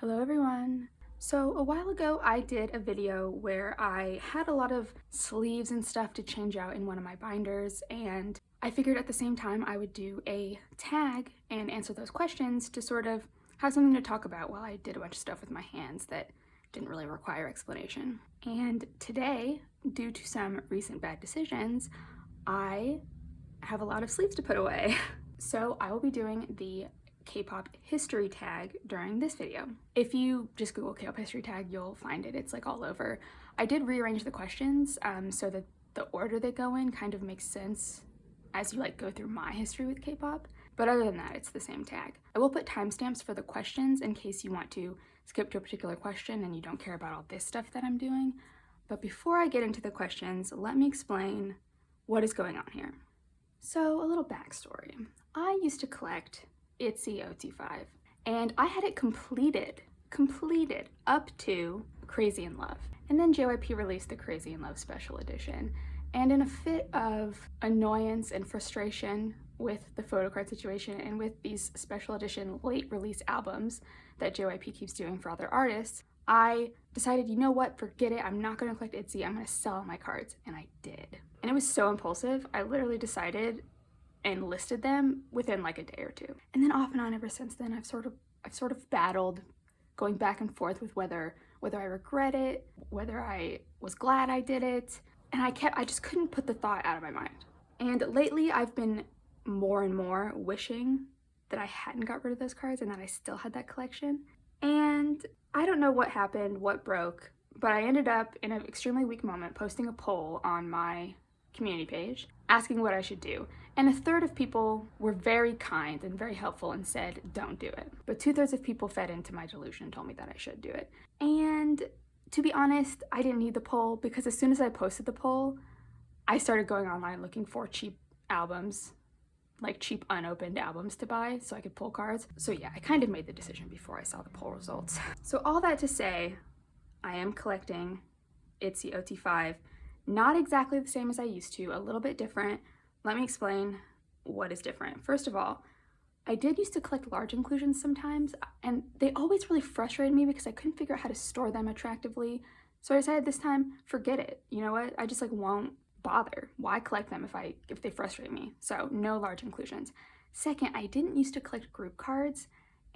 Hello everyone! So a while ago I did a video where I had a lot of sleeves and stuff to change out in one of my binders, and I figured at the same time I would do a tag and answer those questions to sort of have something to talk about while I did a bunch of stuff with my hands that didn't really require explanation. And today, due to some recent bad decisions, I have a lot of sleeves to put away. So I will be doing the K-pop history tag during this video. If you just Google K-pop history tag, you'll find it. It's like all over. I did rearrange the questions so that the order they go in kind of makes sense as you like go through my history with K-pop. But other than that, it's the same tag. I will put timestamps for the questions in case you want to skip to a particular question and you don't care about all this stuff that I'm doing. But before I get into the questions, let me explain what is going on here. So a little backstory. I used to collect Itzy OT5, and I had it completed up to Crazy in Love. And then JYP released the Crazy in Love special edition. And in a fit of annoyance and frustration with the photocard situation and with these special edition late release albums that JYP keeps doing for other artists, I decided, you know what, forget it, I'm not gonna collect Itzy, I'm gonna sell all my cards. And I did. And it was so impulsive, I literally decided and listed them within like a day or two. And then off and on ever since then, I've sort of battled going back and forth with whether I regret it, whether I was glad I did it. And I just couldn't put the thought out of my mind. And lately I've been more and more wishing that I hadn't got rid of those cards and that I still had that collection. And I don't know what happened, what broke, but I ended up in an extremely weak moment posting a poll on my community page asking what I should do. And a third of people were very kind and very helpful and said, don't do it. But 2/3 of people fed into my delusion and told me that I should do it. And to be honest, I didn't need the poll because as soon as I posted the poll, I started going online looking for cheap albums, like cheap unopened albums to buy so I could pull cards. So yeah, I kind of made the decision before I saw the poll results. So all that to say, I am collecting Itzy OT5. Not exactly the same as I used to, a little bit different. Let me explain what is different. First of all, I did used to collect large inclusions sometimes, and they always really frustrated me because I couldn't figure out how to store them attractively. So I decided this time, forget it. You know what? I just like won't bother. Why collect them if they frustrate me? So no large inclusions. Second, I didn't used to collect group cards,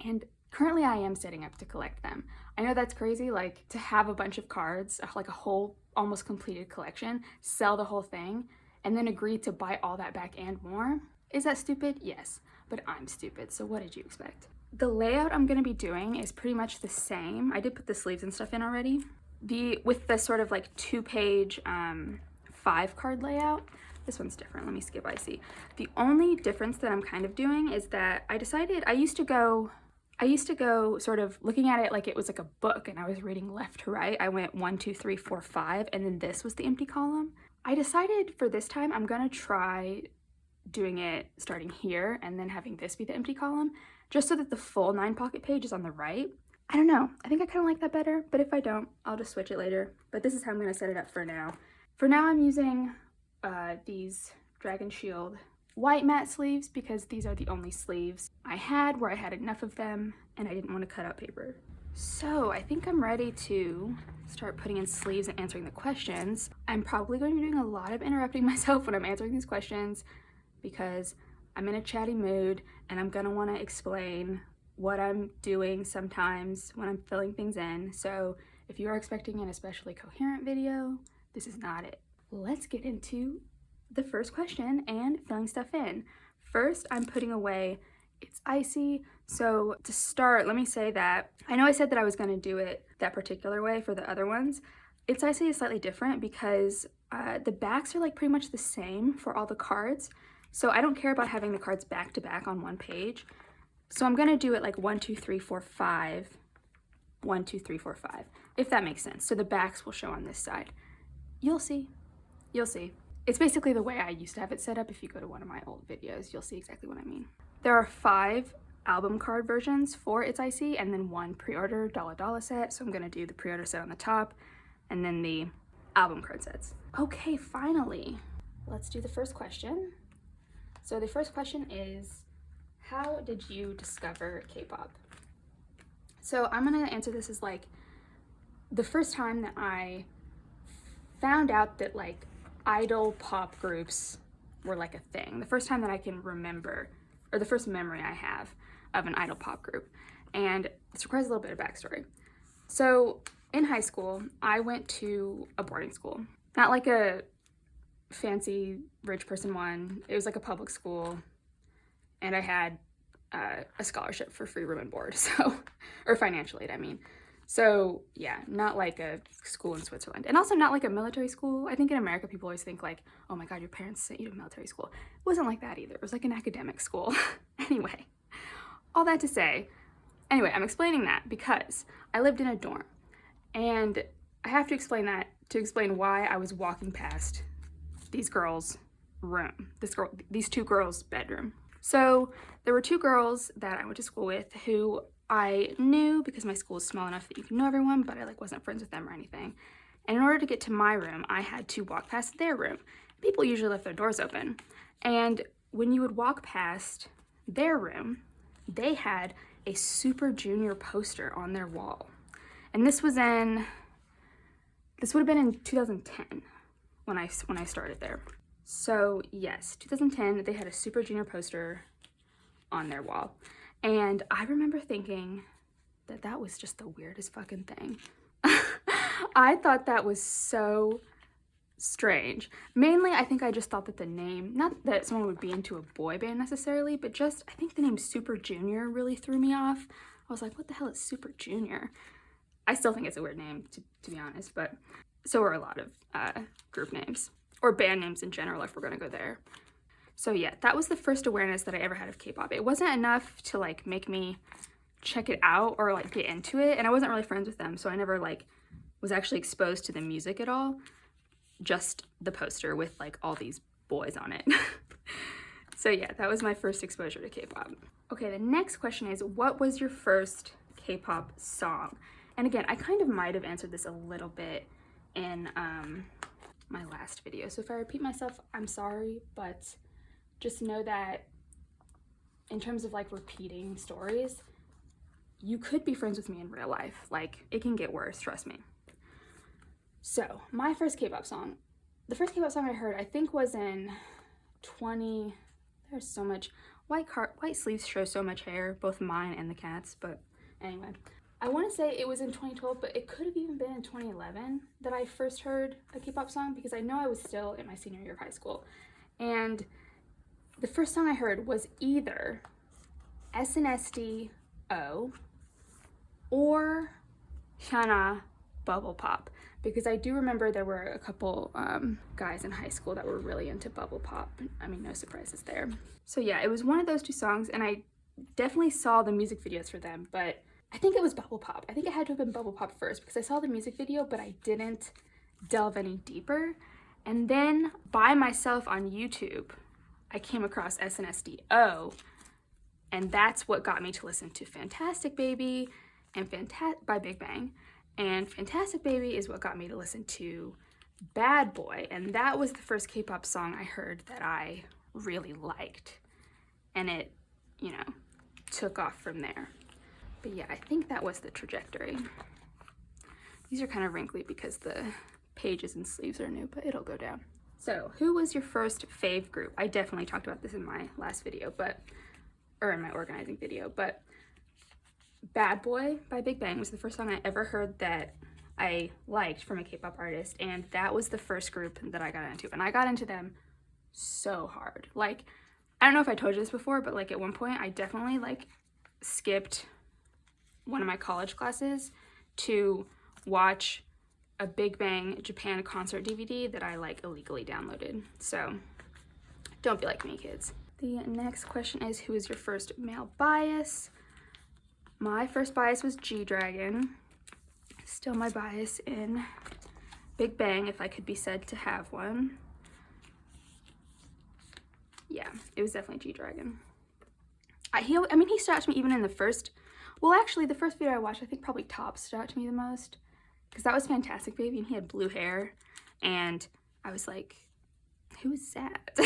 and currently I am setting up to collect them. I know that's crazy, like to have a bunch of cards, like a whole almost completed collection, sell the whole thing, and then agree to buy all that back and more. Is that stupid? Yes, but I'm stupid, so what did you expect? The layout I'm gonna be doing is pretty much the same. I did put the sleeves and stuff in already. With the sort of like 2-page 5-card layout, this one's different. Let me skip Icy. The only difference that I'm kind of doing is that I decided I used to go sort of looking at it like it was like a book and I was reading left to right. I went 1, 2, 3, 4, 5, and then this was the empty column. I decided for this time I'm gonna try doing it starting here and then having this be the empty column, just so that the full 9-pocket page is on the right. I don't know, I think I kind of like that better, but if I don't, I'll just switch it later. But this is how I'm gonna set it up for now. For now, I'm using these Dragon Shield white matte sleeves because these are the only sleeves I had where I had enough of them and I didn't want to cut out paper. So I think I'm ready to start putting in sleeves and answering the questions. I'm probably going to be doing a lot of interrupting myself when I'm answering these questions because I'm in a chatty mood and I'm gonna want to explain what I'm doing sometimes when I'm filling things in. So if you are expecting an especially coherent video, this is not it. Let's get into the first question and filling stuff in. First, I'm putting away It's Icy. So to start, let me say that I know I said that I was going to do it that particular way for the other ones. It's Icy is slightly different because the backs are like pretty much the same for all the cards. So I don't care about having the cards back to back on one page. So I'm going to do it like 1, 2, 3, 4, 5, 1, 2, 3, 4, 5, if that makes sense. So the backs will show on this side. You'll see. You'll see. It's basically the way I used to have it set up. If you go to one of my old videos, you'll see exactly what I mean. There are 5 album card versions for It's Icy and then 1 pre-order dollar set. So I'm gonna do the pre-order set on the top and then the album card sets. Okay, finally, let's do the first question. So the first question is, how did you discover K-pop? So I'm gonna answer this as like the first time that I found out that like idol pop groups were like a thing. The first time that I can remember, or the first memory I have of an idol pop group. And this requires a little bit of backstory. So in high school, I went to a boarding school. Not like a fancy rich person one. It was like a public school. And I had a scholarship for free room and board, so, or financial aid, I mean. So yeah, not like a school in Switzerland. And also not like a military school. I think in America people always think like, oh my God, your parents sent you to military school. It wasn't like that either. It was like an academic school. Anyway, all that to say, anyway, I'm explaining that because I lived in a dorm. And I have to explain that to explain why I was walking past these girls' room, these two girls' bedroom. So there were two girls that I went to school with who I knew because my school is small enough that you can know everyone, but I like wasn't friends with them or anything. And in order to get to my room, I had to walk past their room. People usually left their doors open. And when you would walk past their room, they had a Super Junior poster on their wall. And this would have been in 2010 when I started there. So yes, 2010, they had a Super Junior poster on their wall. And I remember thinking that that was just the weirdest fucking thing. I thought that was so strange. Mainly, I think I just thought that the name, not that someone would be into a boy band necessarily, but just, I think the name Super Junior really threw me off. I was like, what the hell is Super Junior? I still think it's a weird name, to be honest, but so are a lot of group names, or band names in general, if we're gonna go there. So yeah, that was the first awareness that I ever had of K-pop. It wasn't enough to like make me check it out or like get into it, and I wasn't really friends with them, so I never like was actually exposed to the music at all, just the poster with like all these boys on it. So yeah, that was my first exposure to K-pop. Okay, the next question is, what was your first K-pop song? And again, I kind of might have answered this a little bit in my last video, so if I repeat myself, I'm sorry, but just know that in terms of like repeating stories, you could be friends with me in real life. Like, it can get worse, trust me. So my first K-pop song, the first K-pop song I heard, I think was in there's so much, white sleeves show so much hair, both mine and the cat's, but anyway. I want to say it was in 2012, but it could have even been in 2011 that I first heard a K-pop song, because I know I was still in my senior year of high school. And the first song I heard was either SNSD O or Hyuna Bubble Pop, because I do remember there were a couple guys in high school that were really into Bubble Pop. I mean, no surprises there. So yeah, it was one of those two songs, and I definitely saw the music videos for them, but I think it was Bubble Pop. I think it had to have been Bubble Pop first, because I saw the music video, but I didn't delve any deeper. And then by myself on YouTube, I came across SNSD-O, and that's what got me to listen to Fantastic Baby and by Big Bang. And Fantastic Baby is what got me to listen to Bad Boy, and that was the first K-pop song I heard that I really liked. And it, you know, took off from there. But yeah, I think that was the trajectory. These are kind of wrinkly because the pages and sleeves are new, but it'll go down. So, who was your first fave group? I definitely talked about this in my last video, or in my organizing video, but Bad Boy by Big Bang was the first song I ever heard that I liked from a K-pop artist, and that was the first group that I got into, and I got into them so hard. Like, I don't know if I told you this before, but like at one point I definitely like skipped one of my college classes to watch a Big Bang Japan concert DVD that I like illegally downloaded. So don't be like me, kids. The next question is, who is your first male bias? My first bias was G-Dragon. Still my bias in Big Bang, if I could be said to have one. Yeah, it was definitely G-Dragon. I mean, he stood out to me even in the first, well, actually, the first video I watched, I think probably Top stood out to me the most, because that was Fantastic Baby, and he had blue hair, and I was like, who is that?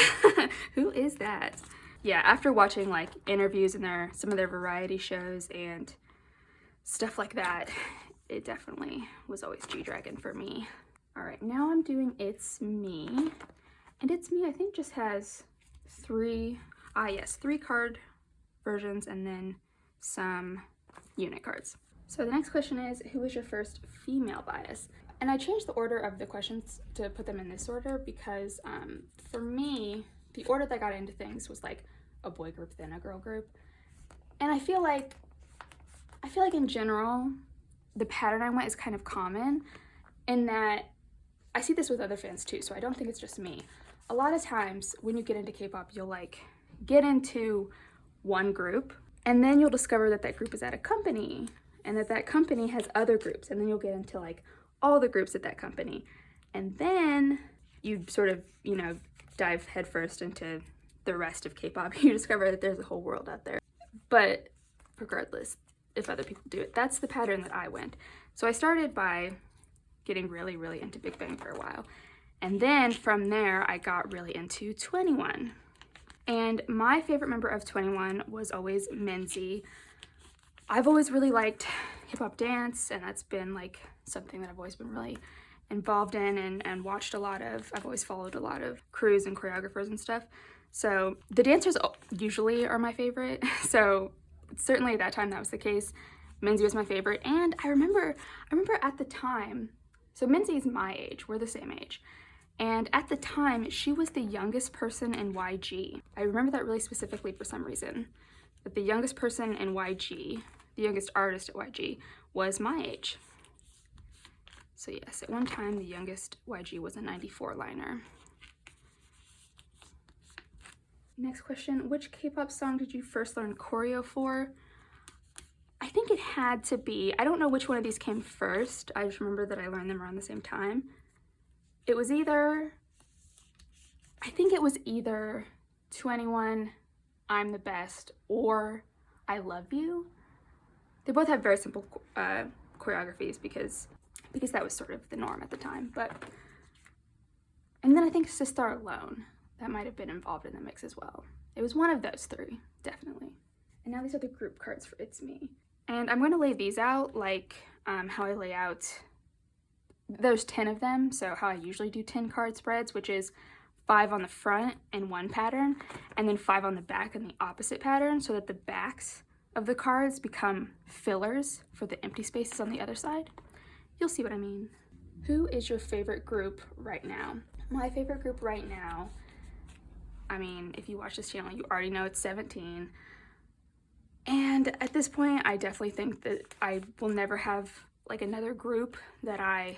Who is that? Yeah, after watching like interviews in some of their variety shows and stuff like that, it definitely was always G-Dragon for me. All right, now I'm doing It's Me. And It's Me, I think, just has three card versions and then some unit cards. So the next question is, who was your first female bias? And I changed the order of the questions to put them in this order because for me, the order that I got into things was like a boy group, then a girl group. And I feel like in general, the pattern I went is kind of common in that I see this with other fans too, so I don't think it's just me. A lot of times when you get into K-pop, you'll like get into one group and then you'll discover that that group is at a company and that that company has other groups, and then you'll get into like all the groups at that company. And then you sort of, you know, dive headfirst into the rest of K-pop. You discover that there's a whole world out there. But regardless, if other people do it, that's the pattern that I went. So I started by getting really, really into Big Bang for a while. And then from there, I got really into 2NE1. And my favorite member of 2NE1 was always Minzy. I've always really liked hip-hop dance, and that's been like something that I've always been really involved in and watched a lot of. I've always followed a lot of crews and choreographers and stuff. So the dancers usually are my favorite. So certainly at that time that was the case. Minzy was my favorite. And I remember at the time, so Minzy is my age, we're the same age. And at the time, she was the youngest person in YG. I remember that really specifically for some reason. That the youngest person in YG, the youngest artist at YG, was my age. So yes, at one time, the youngest YG was a 94 liner. Next question, which K-pop song did you first learn choreo for? I think it had to be, I don't know which one of these came first. I just remember that I learned them around the same time. It was either, I think it was either 2NE1, I'm the Best, or I Love You. They both have very simple choreographies because that was sort of the norm at the time. And then I think Sister Alone, that might have been involved in the mix as well. It was one of those three, definitely. And now these are the group cards for It's Me. And I'm going to lay these out like how I lay out, there's 10 of them, so how I usually do 10 card spreads, which is 5 on the front in one pattern, and then 5 on the back in the opposite pattern, so that the backs of the cards become fillers for the empty spaces on the other side. You'll see what I mean. Who is your favorite group right now? My favorite group right now, I mean, if you watch this channel, you already know it's 17. And at this point, I definitely think that I will never have like another group that I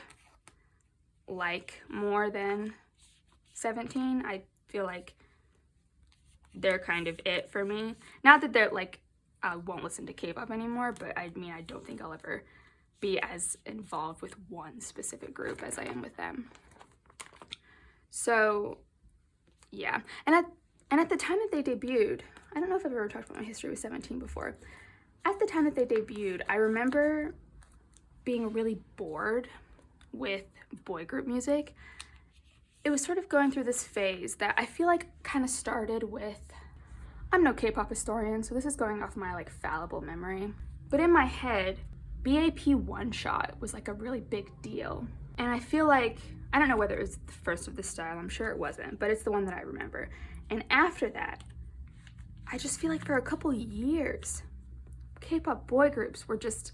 like more than 17. I feel like they're kind of it for me. Not that they're like, I won't listen to K-pop anymore, but I mean, I don't think I'll ever be as involved with one specific group as I am with them. So yeah, and at the time that they debuted, I don't know if I've ever talked about my history with 17 before. At the time that they debuted, I remember being really bored with boy group music. It was sort of going through this phase that I feel like kind of started with, I'm no K-pop historian, so this is going off my like fallible memory, but in my head, BAP One Shot was like a really big deal. And I feel like, I don't know whether it was the first of this style, I'm sure it wasn't, but it's the one that I remember. And after that, I just feel like for a couple years, K-pop boy groups were just,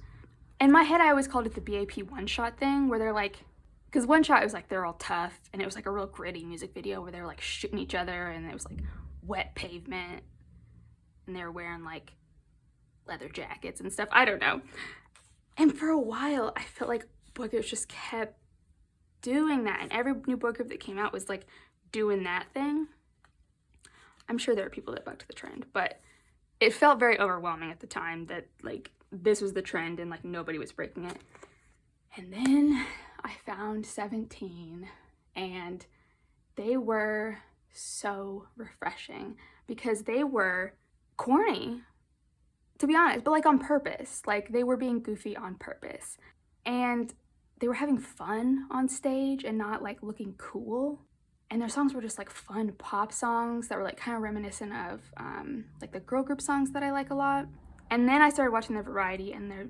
in my head I always called it the BAP One Shot thing, where they're like, because One Shot was like, they're all tough, and it was like a real gritty music video where they were like shooting each other, and it was like wet pavement, and they were wearing like leather jackets and stuff, I don't know. And for a while, I felt like boy groups just kept doing that, and every new boy group that came out was like doing that thing. I'm sure there are people that bucked the trend, but it felt very overwhelming at the time that like this was the trend and like nobody was breaking it. And then I found 17, and they were so refreshing because they were corny, to be honest, but like on purpose. Like they were being goofy on purpose, and they were having fun on stage and not like looking cool. And their songs were just like fun pop songs that were like kind of reminiscent of like the girl group songs that I like a lot. And then I started watching their variety, and their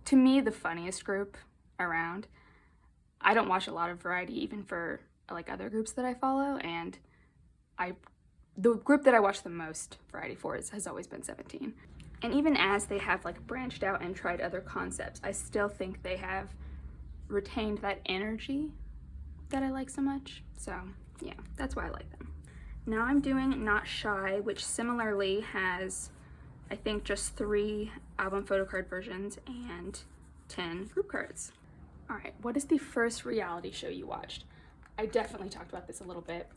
to me, the funniest group around. I don't watch a lot of variety even for like other groups that I follow, and the group that I watch the most variety for has always been 17. And even as they have like branched out and tried other concepts, I still think they have retained that energy that I like so much. So yeah, that's why I like them. Now I'm doing Not Shy, which similarly has, I think, just 3 album photo card versions and 10 group cards. All right, what is the first reality show you watched? I definitely talked about this a little bit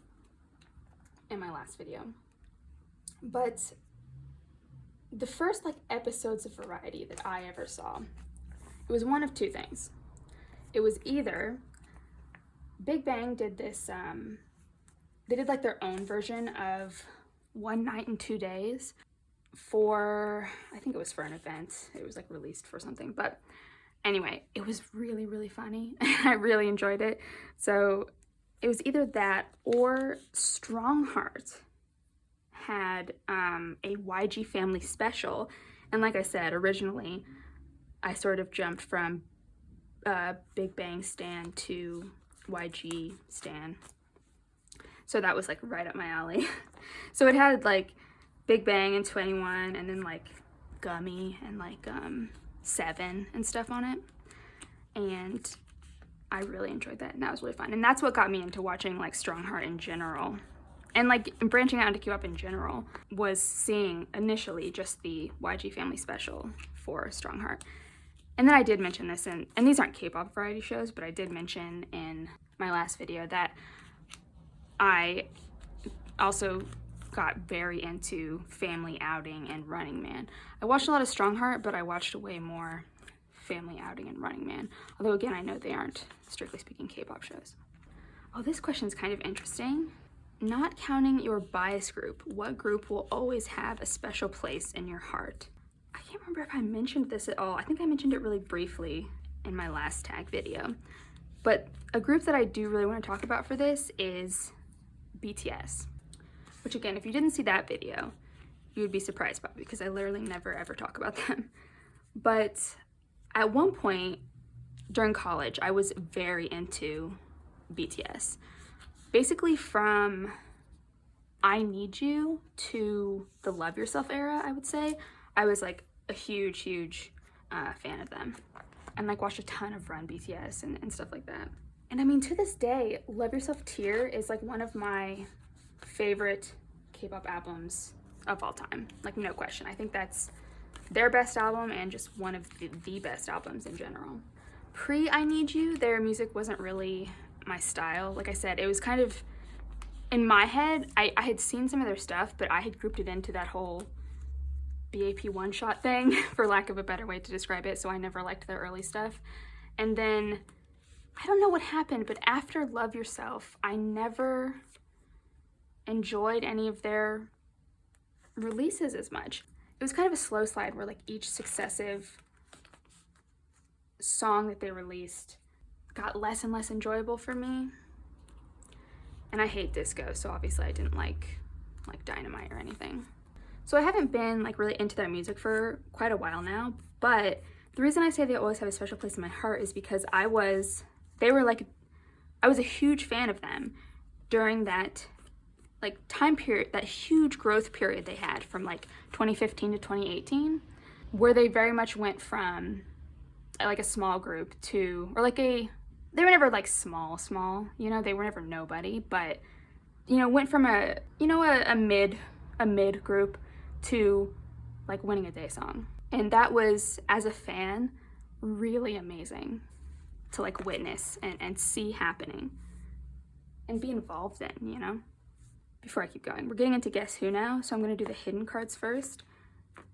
in my last video, but the first like episodes of variety that I ever saw, it was one of 2 things. It was either Big Bang did this, they did like their own version of One Night and 2 Days for, I think it was for an event. It was like released for something, but anyway, it was really, really funny. I really enjoyed it. So it was either that or Strong Heart had a YG Family special. And like I said, originally, I sort of jumped from Big Bang stan to YG stan. So that was like right up my alley. So it had like Big Bang and 21 and then like Gummy and like 7 and stuff on it. And I really enjoyed that, and that was really fun. And that's what got me into watching like Strong Heart in general. And like branching out into Kpop in general was seeing initially just the YG Family special for Strong Heart. And then I did mention this, and these aren't K-pop variety shows, but I did mention in my last video that I also got very into Family Outing and Running Man. I watched a lot of Strong Heart, but I watched way more Family Outing and Running Man. Although again, I know they aren't, strictly speaking, K-pop shows. Oh, this question's kind of interesting. Not counting your bias group, what group will always have a special place in your heart? I can't remember if I mentioned this at all. I think I mentioned it really briefly in my last tag video. But a group that I do really want to talk about for this is BTS. Which again, if you didn't see that video, you would be surprised by, because I literally never ever talk about them. But at one point during college, I was very into BTS. Basically from I Need You to the Love Yourself era, I would say, I was like a huge fan of them. And like watched a ton of Run BTS and stuff like that. And I mean, to this day, Love Yourself Tear is like one of my favorite K-pop albums of all time. Like, no question. I think that's their best album and just one of the best albums in general. Pre I Need You, their music wasn't really my style. Like I said, it was kind of, in my head, I had seen some of their stuff, but I had grouped it into that whole BAP one-shot thing, for lack of a better way to describe it, so I never liked their early stuff. And then, I don't know what happened, but after Love Yourself, I never enjoyed any of their releases as much. It was kind of a slow slide where like each successive song that they released got less and less enjoyable for me. And I hate disco, so obviously I didn't like Dynamite or anything. So I haven't been like really into their music for quite a while now, but the reason I say they always have a special place in my heart is because I was a huge fan of them during that like time period, that huge growth period they had from like 2015 to 2018, where they very much went from like a small group to, or like they were never like small, you know, they were never nobody, but, you know, went from a mid group to like winning a day song. And that was, as a fan, really amazing to like witness and see happening and be involved in, you know? Before I keep going, we're getting into Guess Who now, so I'm gonna do the hidden cards first,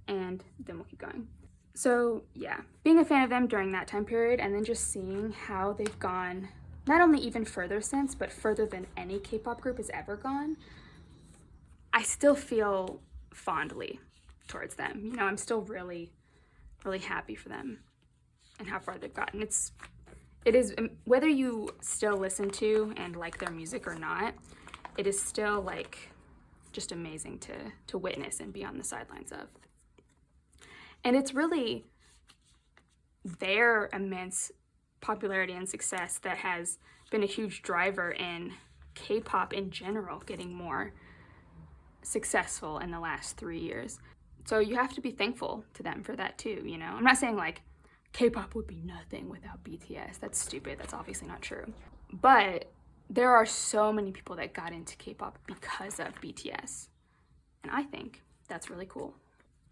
and then we'll keep going. So yeah, being a fan of them during that time period, and then just seeing how they've gone, not only even further since, but further than any K-pop group has ever gone, I still feel fondly towards them. You know, I'm still really, really happy for them and how far they've gotten. It is, whether you still listen to and like their music or not, it is still like just amazing to witness and be on the sidelines of. And it's really their immense popularity and success that has been a huge driver in K-pop in general getting more successful in the last 3 years. So you have to be thankful to them for that too, you know? I'm not saying like K-pop would be nothing without BTS. That's stupid. That's obviously not true. But there are so many people that got into K-pop because of BTS. And I think that's really cool.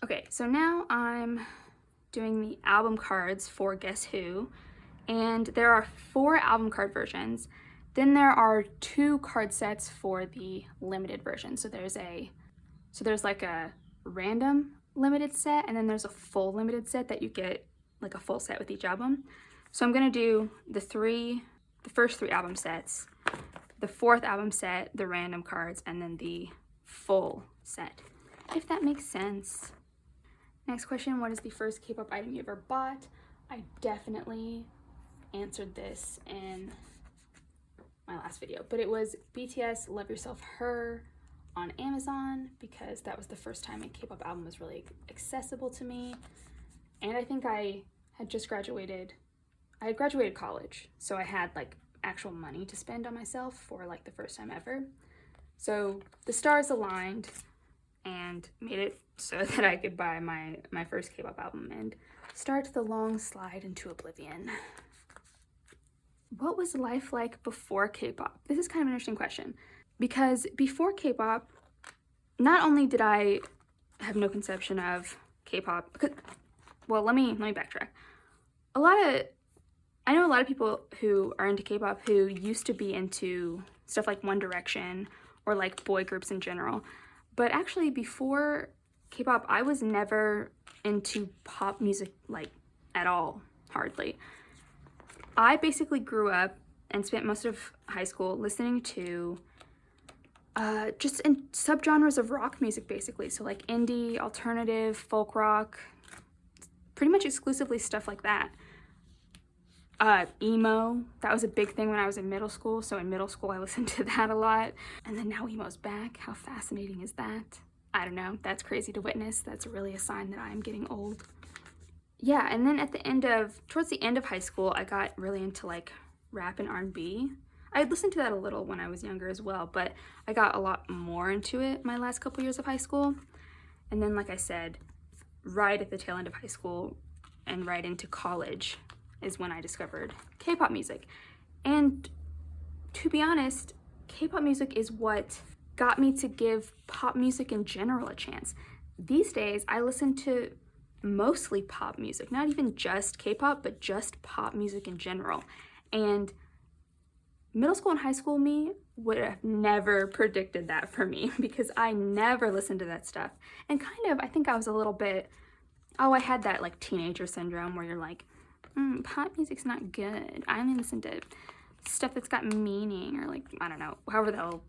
Okay, so now I'm doing the album cards for Guess Who. And there are 4 album card versions. Then there are 2 card sets for the limited version. So there's like a random limited set, and then there's a full limited set that you get like a full set with each album. So I'm gonna do the first 3 album sets, the 4th album set, the random cards, and then the full set, if that makes sense. Next question, what is the first K-pop item you ever bought? I definitely answered this in my last video, but it was BTS Love Yourself Her on Amazon, because that was the first time a K-pop album was really accessible to me. And I think I had just graduated. I had graduated college, so I had like actual money to spend on myself for like the first time ever. So the stars aligned and made it so that I could buy my first K-pop album and start the long slide into oblivion. What was life like before K-pop? This is kind of an interesting question, because before K-pop, not only did I have no conception of K-pop, well, let me backtrack. I know a lot of people who are into K-pop who used to be into stuff like One Direction or like boy groups in general. But actually before K-pop, I was never into pop music like at all, hardly. I basically grew up and spent most of high school listening to just in subgenres of rock music, basically. So like indie, alternative, folk rock, pretty much exclusively stuff like that. Emo, that was a big thing when I was in middle school. So in middle school, I listened to that a lot. And then now emo's back. How fascinating is that? I don't know. That's crazy to witness. That's really a sign that I'm getting old. Yeah, and then towards the end of high school, I got really into like rap and R&B. I had listened to that a little when I was younger as well, but I got a lot more into it my last couple years of high school. And then, like I said, right at the tail end of high school and right into college is when I discovered K-pop music. And to be honest, K-pop music is what got me to give pop music in general a chance. These days, I listen to mostly pop music, not even just K-pop, but just pop music in general. And middle school and high school me would have never predicted that for me, because I never listened to that stuff. And kind of, I think I was a little bit, I had that like teenager syndrome where you're like, pop music's not good. I only listen to stuff that's got meaning, or like, I don't know, however the hell,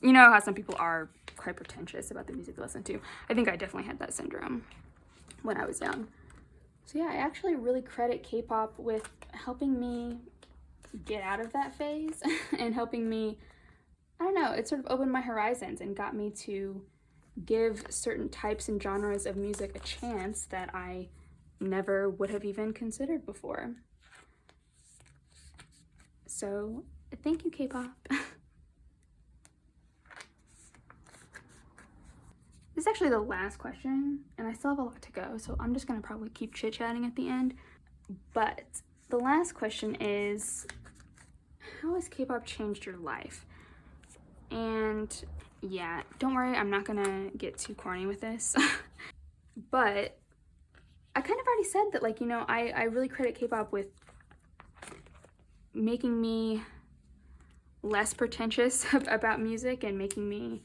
you know how some people are quite pretentious about the music they listen to. I think I definitely had that syndrome when I was young. So yeah, I actually really credit K-pop with helping me get out of that phase and helping me, I don't know, it sort of opened my horizons and got me to give certain types and genres of music a chance that I never would have even considered before. So thank you, K-pop. This is actually the last question, and I still have a lot to go, so I'm just gonna probably keep chit-chatting at the end. But the last question is, how has K-pop changed your life? And yeah, don't worry, I'm not gonna get too corny with this. But I kind of already said that, like, you know, I really credit K-pop with making me less pretentious about music and making me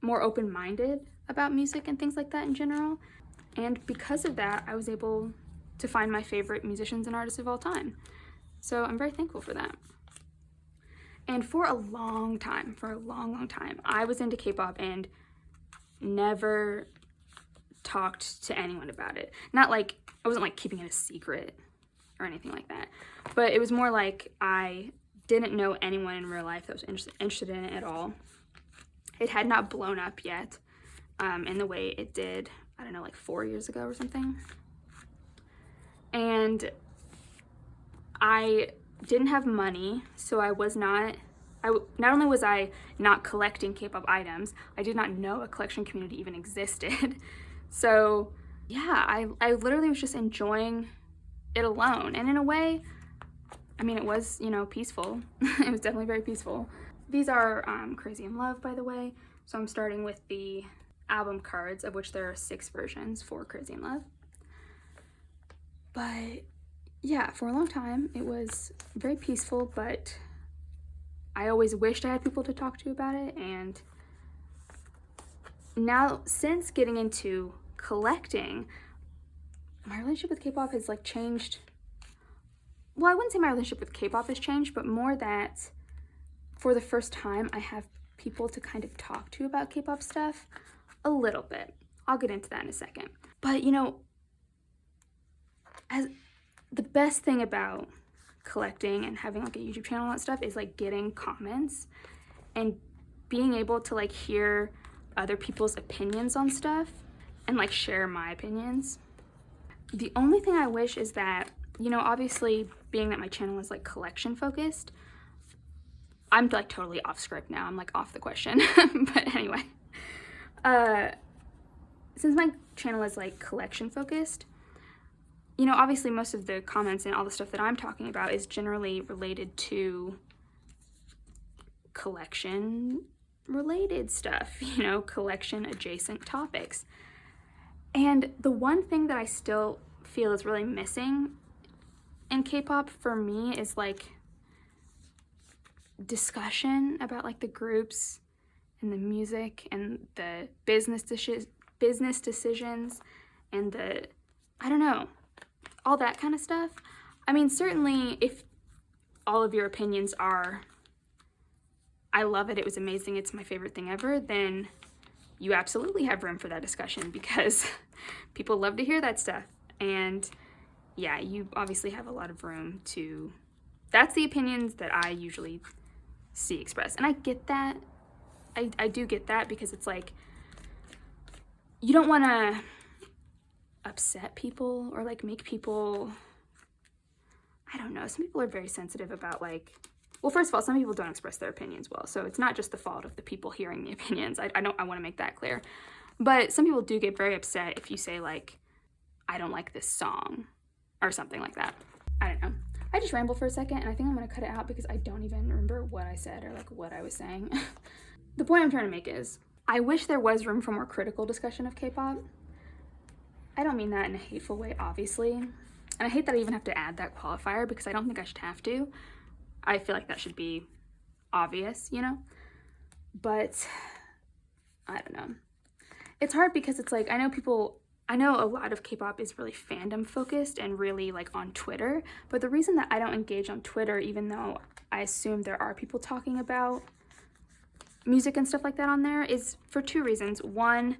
more open-minded about music and things like that in general. And because of that, I was able to find my favorite musicians and artists of all time. So I'm very thankful for that. And for a long time, I was into K-pop and never talked to anyone about it. Not like, I wasn't like keeping it a secret or anything like that, but it was more like I didn't know anyone in real life that was interested in it at all. It had not blown up yet in the way it did, I don't know, like 4 years ago or something. and I didn't have money, so not only was I not collecting K-pop items, I did not know a collection community even existed. So yeah, I literally was just enjoying it alone. And in a way, I mean, it was, you know, peaceful. It was definitely very peaceful. These are Crazy in Love, by the way. So I'm starting with the album cards, of which there are 6 versions for Crazy in Love. But yeah, for a long time, it was very peaceful, but I always wished I had people to talk to about it. And now, since getting into collecting, my relationship with K-pop has like changed. Well, I wouldn't say my relationship with K-pop has changed, but more that for the first time, I have people to kind of talk to about K-pop stuff a little bit. I'll get into that in a second. But you know, as the best thing about collecting and having like a YouTube channel and that stuff is like getting comments and being able to like hear other people's opinions on stuff and like share my opinions. The only thing I wish is that, you know, obviously being that my channel is like collection focused, I'm like totally off script now. I'm like off the question. But anyway, since my channel is like collection focused, you know, obviously most of the comments and all the stuff that I'm talking about is generally related to collection related stuff, you know, collection adjacent topics. And the one thing that I still feel is really missing in K-pop for me is like discussion about like the groups and the music and the business decisions and the, I don't know, all that kind of stuff. I mean, certainly if all of your opinions are, I love it, it was amazing, it's my favorite thing ever, then you absolutely have room for that discussion because people love to hear that stuff. And yeah, you obviously have a lot of room to, that's the opinions that I usually see expressed. And I get that. I do get that because it's like, you don't want to upset people or like make people, I don't know, some people are very sensitive about like, well, first of all, some people don't express their opinions well, so it's not just the fault of the people hearing the opinions. I want to make that clear. But some people do get very upset if you say like, I don't like this song or something like that. I don't know. I just rambled for a second and I think I'm going to cut it out because I don't even remember what I said or like what I was saying. The point I'm trying to make is, I wish there was room for more critical discussion of K-pop. I don't mean that in a hateful way, obviously. And I hate that I even have to add that qualifier because I don't think I should have to. I feel like that should be obvious, you know? But I don't know. It's hard because it's like, I know a lot of K-pop is really fandom focused and really like on Twitter, but the reason that I don't engage on Twitter, even though I assume there are people talking about music and stuff like that on there, is for 2 reasons. One,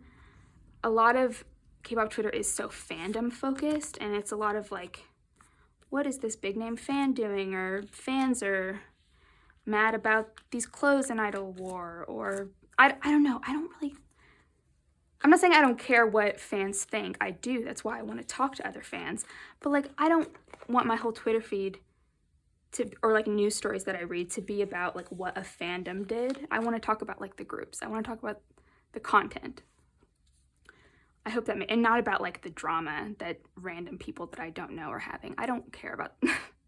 a lot of K-pop Twitter is so fandom focused and it's a lot of like, what is this big name fan doing, or fans are mad about these clothes an idol wore, or I don't know. I'm not saying I don't care what fans think. I do. That's why I want to talk to other fans. But like, I don't want my whole Twitter feed to, or like news stories that I read, to be about like what a fandom did. I want to talk about like the groups. I want to talk about the content. I hope that, and not about like the drama that random people that I don't know are having. I don't care about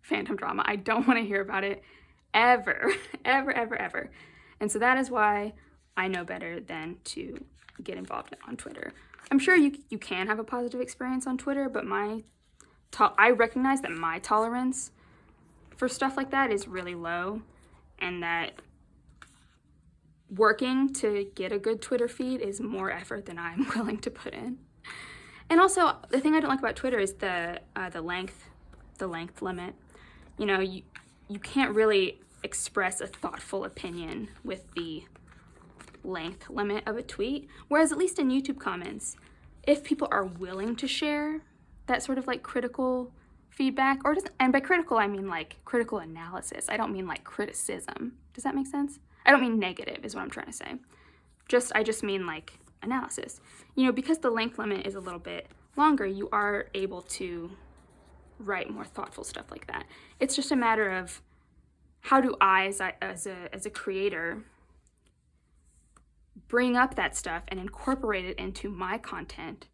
fandom drama. I don't want to hear about it ever, ever, ever, ever. And so that is why I know better than to get involved on Twitter. I'm sure you can have a positive experience on Twitter, but I recognize that my tolerance for stuff like that is really low, and that working to get a good Twitter feed is more effort than I'm willing to put in. And also, the thing I don't like about Twitter is the length limit. You know, you can't really express a thoughtful opinion with the length limit of a tweet, whereas at least in YouTube comments, if people are willing to share that sort of like critical feedback, and by critical I mean like critical analysis, I don't mean like criticism. Does that make sense? I don't mean negative is what I'm trying to say. I just mean like analysis. You know, because the length limit is a little bit longer, you are able to write more thoughtful stuff like that. It's just a matter of how do I, as a creator, bring up that stuff and incorporate it into my content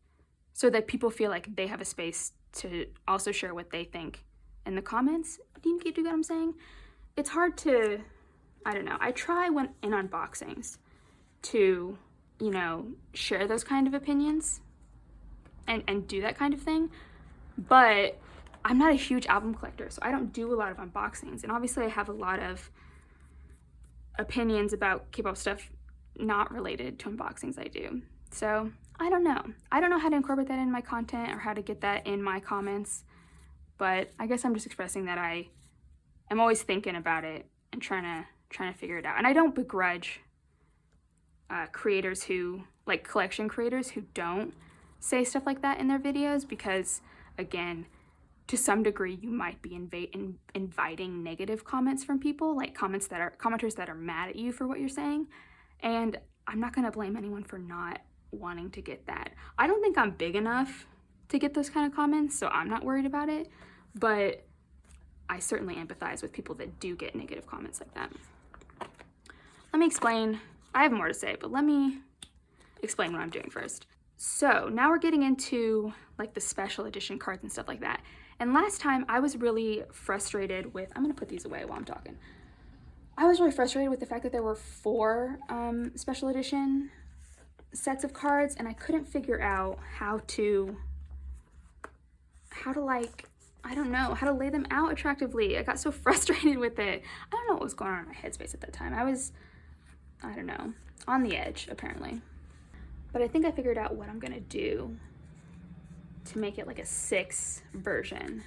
so that people feel like they have a space to also share what they think in the comments. Do you get what I'm saying? It's hard to, I don't know. I try when in unboxings to, you know, share those kind of opinions and do that kind of thing, but I'm not a huge album collector, so I don't do a lot of unboxings. And obviously I have a lot of opinions about K-pop stuff not related to unboxings I do. So I don't know. I don't know how to incorporate that in my content or how to get that in my comments, but I guess I'm just expressing that I am always thinking about it and trying to figure it out. And I don't begrudge creators who, like collection creators who don't say stuff like that in their videos, because again, to some degree you might be inviting negative comments from people, like commenters that are mad at you for what you're saying. And I'm not gonna blame anyone for not wanting to get that. I don't think I'm big enough to get those kind of comments, so I'm not worried about it, but I certainly empathize with people that do get negative comments like that. Let me explain. I have more to say, but let me explain what I'm doing first. So now we're getting into like the special edition cards and stuff like that. And last time I was really frustrated with, I'm gonna put these away while I'm talking. I was really frustrated with the fact that there were 4 special edition sets of cards, and I couldn't figure out how to like, I don't know, how to lay them out attractively. I got so frustrated with it. I don't know what was going on in my headspace at that time. I was, I don't know, on the edge apparently. But I think I figured out what I'm gonna do to make it like a 6 version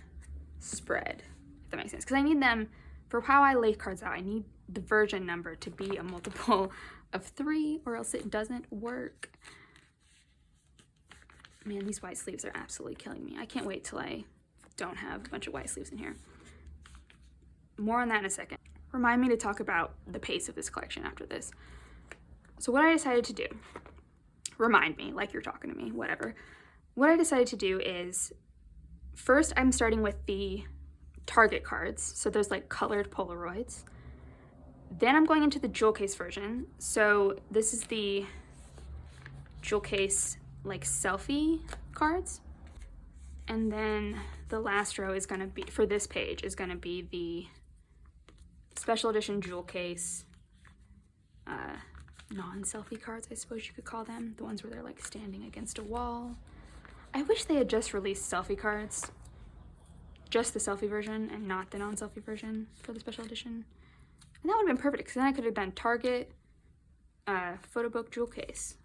spread, if that makes sense. Because I need them, for how I lay cards out, I need the version number to be a multiple of 3 or else it doesn't work. Man, these white sleeves are absolutely killing me. I can't wait till I don't have a bunch of white sleeves in here. More on that in a second. Remind me to talk about the pace of this collection after this. So what I decided to do, remind me like you're talking to me, whatever. What I decided to do is, first I'm starting with the Target cards, so those like colored Polaroids. Then I'm going into the jewel case version. So this is the jewel case like selfie cards. And then the last row is gonna be, for this page, is gonna be the special edition jewel case, non-selfie cards, I suppose you could call them. The ones where they're like standing against a wall. I wish they had just released selfie cards, just the selfie version and not the non-selfie version for the special edition. And that would have been perfect, because then I could have done Target, photo book, jewel case,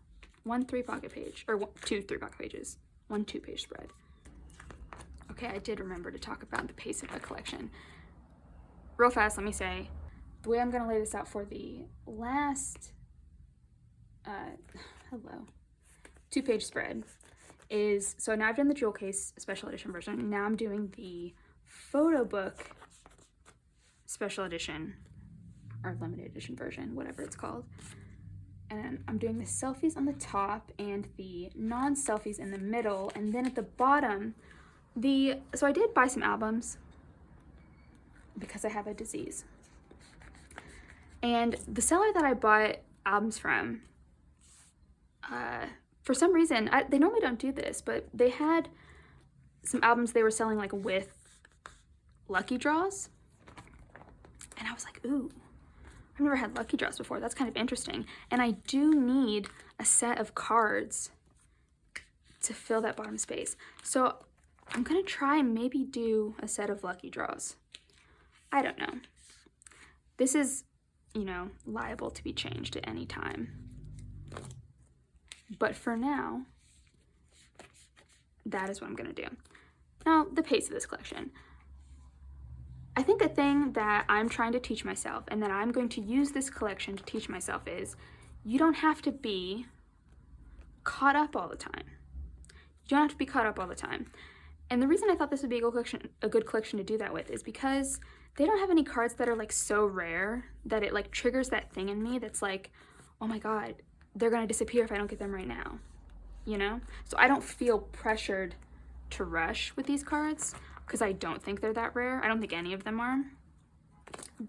1 3-pocket page, or 2 3-pocket pages, 1 2-page spread. Okay, I did remember to talk about the pace of the collection. Real fast, let me say, the way I'm gonna lay this out for the last, 2-page spread is, so now I've done the jewel case special edition version, and now I'm doing the photo book special edition, or limited edition version, whatever it's called. And I'm doing the selfies on the top and the non-selfies in the middle, and then at the bottom, so I did buy some albums because I have a disease. And the seller that I bought albums from, for some reason, they normally don't do this, but they had some albums they were selling like with lucky draws. And I was like, ooh, I've never had lucky draws before. That's kind of interesting. And I do need a set of cards to fill that bottom space. So I'm gonna try and maybe do a set of lucky draws. I don't know. This is, you know, liable to be changed at any time. But for now, that is what I'm gonna do. Now, the pace of this collection. I think the thing that I'm trying to teach myself, and that I'm going to use this collection to teach myself, is you don't have to be caught up all the time. You don't have to be caught up all the time. And the reason I thought this would be a good collection to do that with is because they don't have any cards that are like so rare that it like triggers that thing in me that's like, oh my God, they're gonna disappear if I don't get them right now, you know? So I don't feel pressured to rush with these cards. because I don't think they're that rare. I don't think any of them are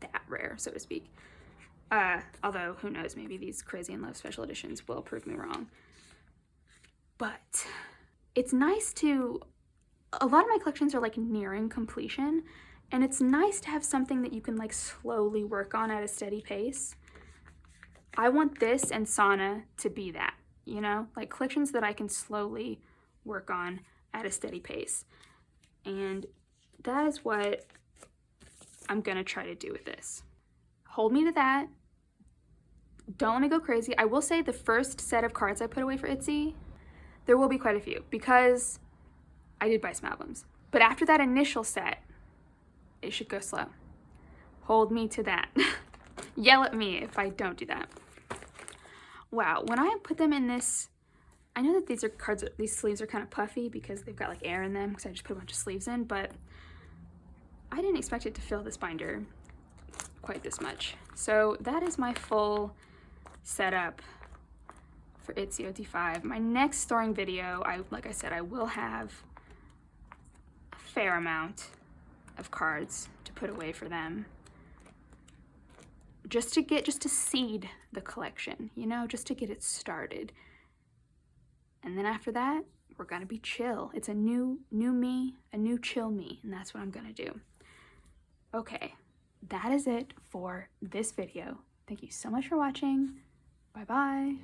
that rare, so to speak. Although, who knows, maybe these Crazy in Love special editions will prove me wrong. But it's nice to, a lot of my collections are like nearing completion, and it's nice to have something that you can like slowly work on at a steady pace. I want this and Sauna to be that, you know, like collections that I can slowly work on at a steady pace. And that is what I'm gonna try to do with this. Hold me to that. Don't let me go crazy. I will say the first set of cards I put away for Itzy, there will be quite a few because I did buy some albums. But after that initial set, it should go slow. Hold me to that. Yell at me if I don't do that. Wow, when I put them in this, I know that these sleeves are kind of puffy because they've got like air in them because I just put a bunch of sleeves in, but I didn't expect it to fill this binder quite this much. So that is my full setup for Itzy OT5. My next storing video, like I said, I will have a fair amount of cards to put away for them. Just to seed the collection, you know, just to get it started. And then after that, we're gonna be chill. It's a new me, a new chill me, and that's what I'm gonna do. Okay, that is it for this video. Thank you so much for watching. Bye-bye.